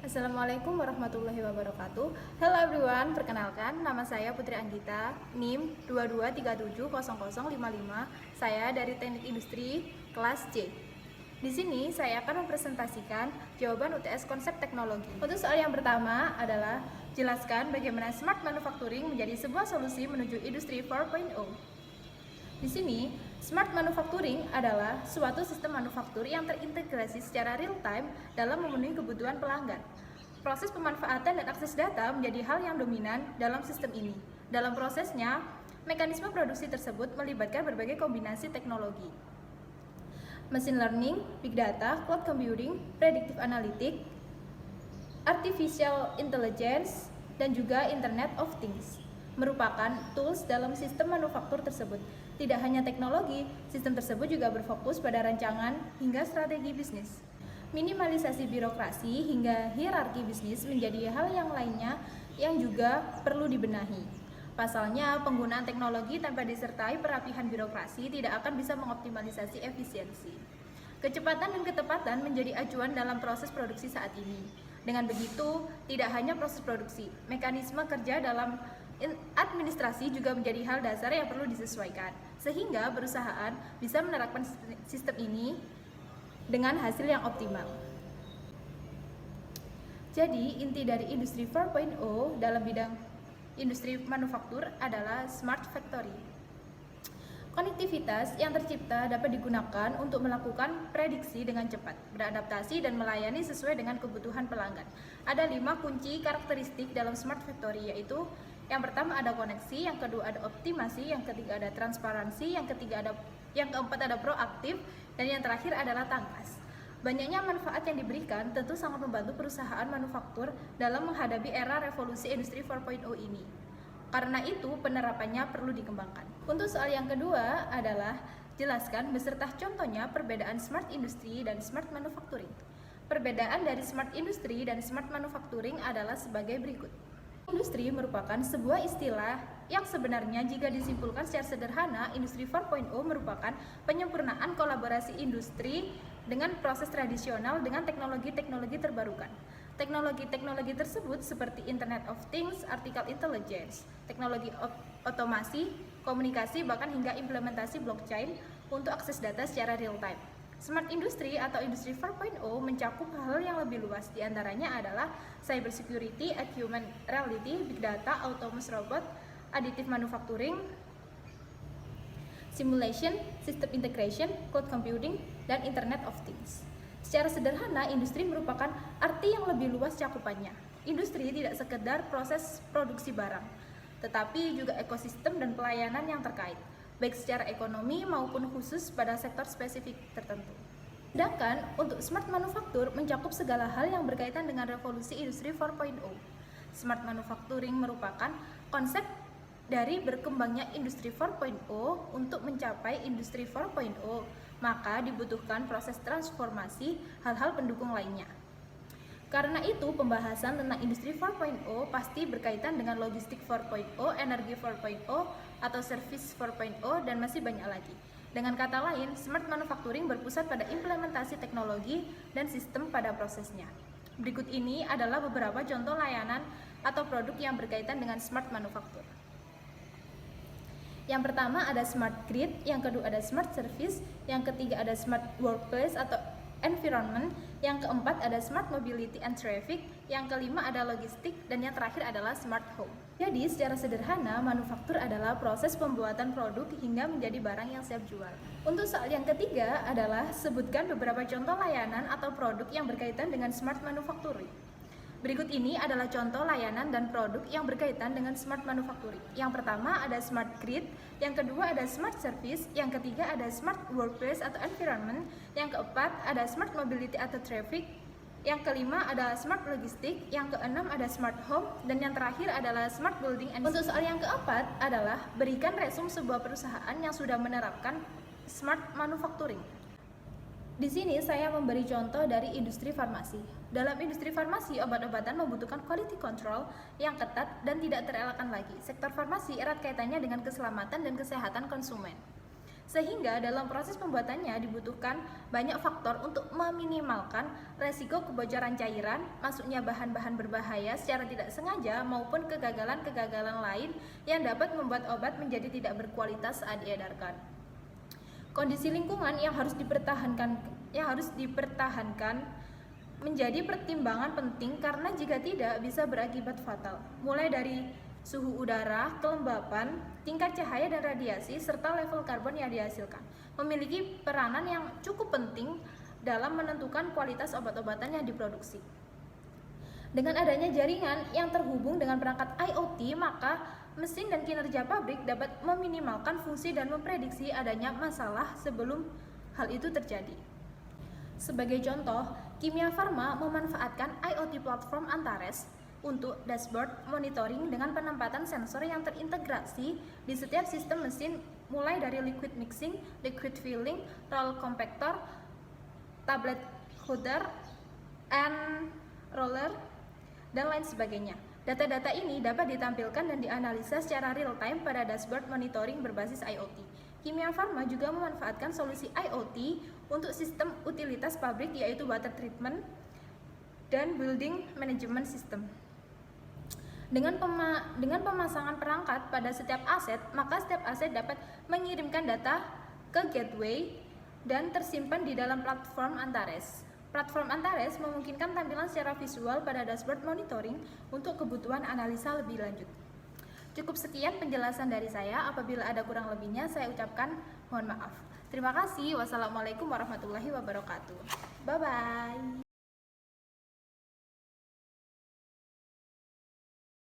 Assalamualaikum warahmatullahi wabarakatuh. Hello everyone, perkenalkan nama saya Putri Anggita, NIM 22370055. Saya dari Teknik Industri kelas C. Di sini saya akan mempresentasikan jawaban UTS konsep teknologi. Untuk soal yang pertama adalah jelaskan bagaimana smart manufacturing menjadi sebuah solusi menuju industri 4.0. Di sini, smart manufacturing adalah suatu sistem manufaktur yang terintegrasi secara real-time dalam memenuhi kebutuhan pelanggan. Proses pemanfaatan dan akses data menjadi hal yang dominan dalam sistem ini. Dalam prosesnya, mekanisme produksi tersebut melibatkan berbagai kombinasi teknologi. Machine learning, big data, cloud computing, predictive analytics, artificial intelligence, dan juga Internet of Things merupakan tools dalam sistem manufaktur tersebut. Tidak hanya teknologi, sistem tersebut juga berfokus pada rancangan hingga strategi bisnis. Minimalisasi birokrasi hingga hierarki bisnis menjadi hal yang lainnya yang juga perlu dibenahi. Pasalnya, penggunaan teknologi tanpa disertai perapihan birokrasi tidak akan bisa mengoptimalisasi efisiensi. Kecepatan dan ketepatan menjadi acuan dalam proses produksi saat ini. Dengan begitu, tidak hanya proses produksi, mekanisme kerja dalam administrasi juga menjadi hal dasar yang perlu disesuaikan, sehingga perusahaan bisa menerapkan sistem ini dengan hasil yang optimal. Jadi, inti dari industri 4.0 dalam bidang industri manufaktur adalah smart factory. Konektivitas yang tercipta dapat digunakan untuk melakukan prediksi dengan cepat, beradaptasi dan melayani sesuai dengan kebutuhan pelanggan. Ada 5 kunci karakteristik dalam smart factory, yaitu yang pertama ada koneksi, yang kedua ada optimasi, yang ketiga ada transparansi, yang keempat ada proaktif, dan yang terakhir adalah tangkas. Banyaknya manfaat yang diberikan tentu sangat membantu perusahaan manufaktur dalam menghadapi era revolusi industri 4.0 ini. Karena itu penerapannya perlu dikembangkan. Untuk soal yang kedua adalah jelaskan beserta contohnya perbedaan smart industry dan smart manufacturing. Perbedaan dari smart industry dan smart manufacturing adalah sebagai berikut. Industri merupakan sebuah istilah yang sebenarnya jika disimpulkan secara sederhana, industri 4.0 merupakan penyempurnaan kolaborasi industri dengan proses tradisional dengan teknologi-teknologi terbarukan. Teknologi-teknologi tersebut seperti Internet of Things, Artificial Intelligence, teknologi otomasi, komunikasi, bahkan hingga implementasi blockchain untuk akses data secara real-time. Smart Industry atau Industri 4.0 mencakup hal yang lebih luas, diantaranya adalah cyber security, augmented reality, big data, autonomous robot, additive manufacturing, simulation, system integration, cloud computing, dan Internet of Things. Secara sederhana, industri merupakan arti yang lebih luas cakupannya. Industri tidak sekedar proses produksi barang, tetapi juga ekosistem dan pelayanan yang terkait, baik secara ekonomi maupun khusus pada sektor spesifik tertentu. Sedangkan untuk smart manufaktur mencakup segala hal yang berkaitan dengan revolusi industri 4.0. Smart manufacturing merupakan konsep dari berkembangnya industri 4.0. Untuk mencapai industri 4.0, maka dibutuhkan proses transformasi hal-hal pendukung lainnya. Karena itu, pembahasan tentang industri 4.0 pasti berkaitan dengan logistik 4.0, energi 4.0, atau service 4.0, dan masih banyak lagi. Dengan kata lain, smart manufacturing berpusat pada implementasi teknologi dan sistem pada prosesnya. Berikut ini adalah beberapa contoh layanan atau produk yang berkaitan dengan smart manufaktur. Yang pertama ada smart grid, yang kedua ada smart service, yang ketiga ada smart workplace atau environment, yang keempat ada smart mobility and traffic, yang kelima ada logistik, dan yang terakhir adalah smart home. Jadi secara sederhana, manufaktur adalah proses pembuatan produk hingga menjadi barang yang siap jual. Untuk soal yang ketiga adalah sebutkan beberapa contoh layanan atau produk yang berkaitan dengan smart manufacturing. Berikut ini adalah contoh layanan dan produk yang berkaitan dengan smart manufacturing. Yang pertama ada smart grid, yang kedua ada smart service, yang ketiga ada smart workplace atau environment, yang keempat ada smart mobility atau traffic, yang kelima ada smart logistik, yang keenam ada smart home, dan yang terakhir adalah smart building. Untuk soal yang keempat adalah berikan resume sebuah perusahaan yang sudah menerapkan smart manufacturing. Di sini saya memberi contoh dari industri farmasi. Dalam industri farmasi, obat-obatan membutuhkan quality control yang ketat dan tidak terelakkan lagi. Sektor farmasi erat kaitannya dengan keselamatan dan kesehatan konsumen. Sehingga dalam proses pembuatannya dibutuhkan banyak faktor untuk meminimalkan resiko kebocoran cairan, masuknya bahan-bahan berbahaya secara tidak sengaja maupun kegagalan-kegagalan lain yang dapat membuat obat menjadi tidak berkualitas saat diedarkan. Kondisi lingkungan yang harus dipertahankan menjadi pertimbangan penting karena jika tidak bisa berakibat fatal, mulai dari suhu udara, kelembapan, tingkat cahaya dan radiasi, serta level karbon yang dihasilkan, memiliki peranan yang cukup penting dalam menentukan kualitas obat-obatan yang diproduksi. Dengan adanya jaringan yang terhubung dengan perangkat IoT, maka mesin dan kinerja pabrik dapat meminimalkan fungsi dan memprediksi adanya masalah sebelum hal itu terjadi. Sebagai contoh, Kimia Farma memanfaatkan IoT platform Antares untuk dashboard monitoring dengan penempatan sensor yang terintegrasi di setiap sistem mesin, mulai dari liquid mixing, liquid filling, roll compactor, tablet holder, and roller, dan lain sebagainya. Data-data ini dapat ditampilkan dan dianalisa secara real-time pada dashboard monitoring berbasis IoT. Kimia Farma juga memanfaatkan solusi IoT untuk sistem utilitas pabrik, yaitu water treatment dan building management system. Dengan pemasangan perangkat pada setiap aset, maka setiap aset dapat mengirimkan data ke gateway dan tersimpan di dalam platform Antares. Platform Antares memungkinkan tampilan secara visual pada dashboard monitoring untuk kebutuhan analisa lebih lanjut. Cukup sekian penjelasan dari saya. Apabila ada kurang lebihnya, saya ucapkan mohon maaf. Terima kasih. Wassalamualaikum warahmatullahi wabarakatuh. Bye-bye.